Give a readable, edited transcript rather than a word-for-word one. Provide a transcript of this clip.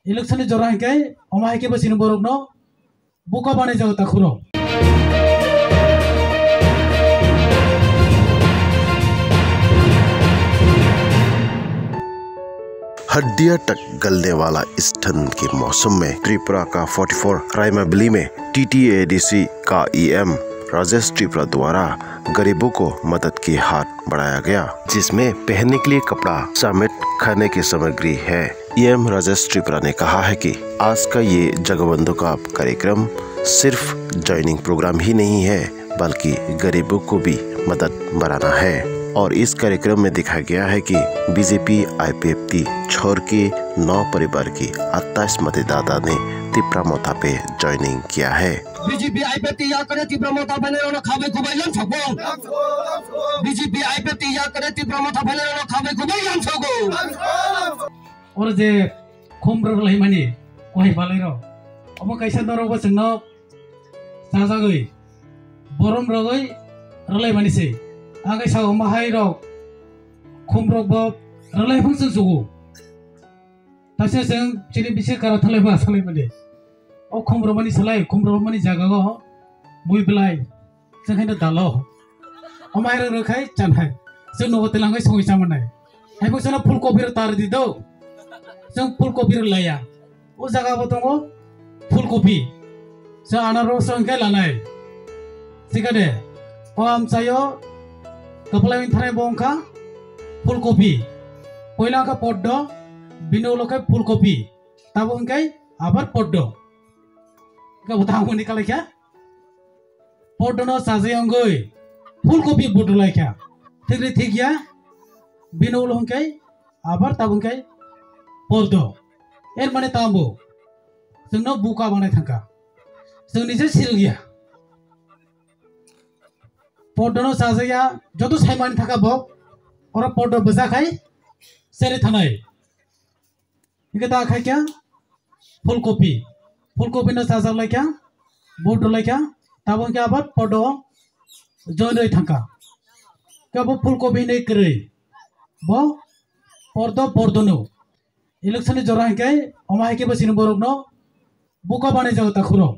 Election जरा हिंके अमा हिके बसिन बरगनो बुका बाने जाओ ताखुरो हड्डियां तक गलने वाला इस ठंड के मौसम में त्रिपुरा का 44 रायमाबिली में TTADC का EM राजेश त्रिपुरा द्वारा गरीबों को मदद की हाथ बढ़ाया गया, जिसमें पहनने के लिए कपड़ा समेत खाने की सामग्री है। EM राजेश त्रिपुरा ने कहा है कि आज का ये जगबंधु का कार्यक्रम सिर्फ ज्वाइनिंग प्रोग्राम ही नहीं है, बल्कि गरीबों को भी मदद बढ़ाना है। और इस कार्यक्रम में दिखाया गया है कि बीजेपी IPFT छोर के 9 परिवार की 28 मतदाता ने तिप्रा मोता पे ज्वाइनिंग किया है। बीजेपी IPFT या करे तिप्रा मोता बने रोना खाबे खुबाइलाम छगो। बीजेपी IPFT या करे तिप्रा मोता बने रोना खाबे खुबाइलाम छगो। और जे खुमब्र लाइमानि कोइ बालेरो अमो कैसा दरबो जोंनो साजागै बरम रगै रलाइमानिसै आगे साव माहाय रक खुमब्रक बब रलाइ फंसन जुगु तासे जों चिनि बिसे कारा थलाइबा सालाइमानि ओ खुमब्रमानि सालाइ खुमब्रमानि जागागो मुइ बिलाइ जोंखायनो दालो अमाय रखाय जानहाय जों नगतेलांगै सङै जामनाय हायबो जोंना फुलकबिर तार दिदौ जों फुलकबिर लाया ओ जागाबो दङ फुलकबि जों आनारस अंखाय लानाय सिगादे ओ आमसायो कपलाइन थानाय बंखा फुलकबि पहिला का पड्ड बिनो लखाय फुलकबि ताबो अंखाय आबार पड्ड का बतामनि कालायखा पड्डनो साजेयंगै फुलकबि बदलायखा थिग्रि थिगिया बिनो लंखाय आबार ताबो अंखाय पड्ड एर माने तामबो जोंनो बुका बानाय थांका जोंनिजे सिरगिया पड्डनो साजेया जतो साइमानि थाका बक और पड्ड बजाखाय सेरे थानाय इके दा खाय क्या फुलकबि फुलकबिनो साजा लायखा बड्ड लायखा ताबो के आबाद पड्ड जनै थांका कबो फुलकबि नै करै ब पड्ड पड्डनो इलेक्शन जरा हिंके अमा हिके बसिन बरगनो बुका बानाय जाओ ताखुरो।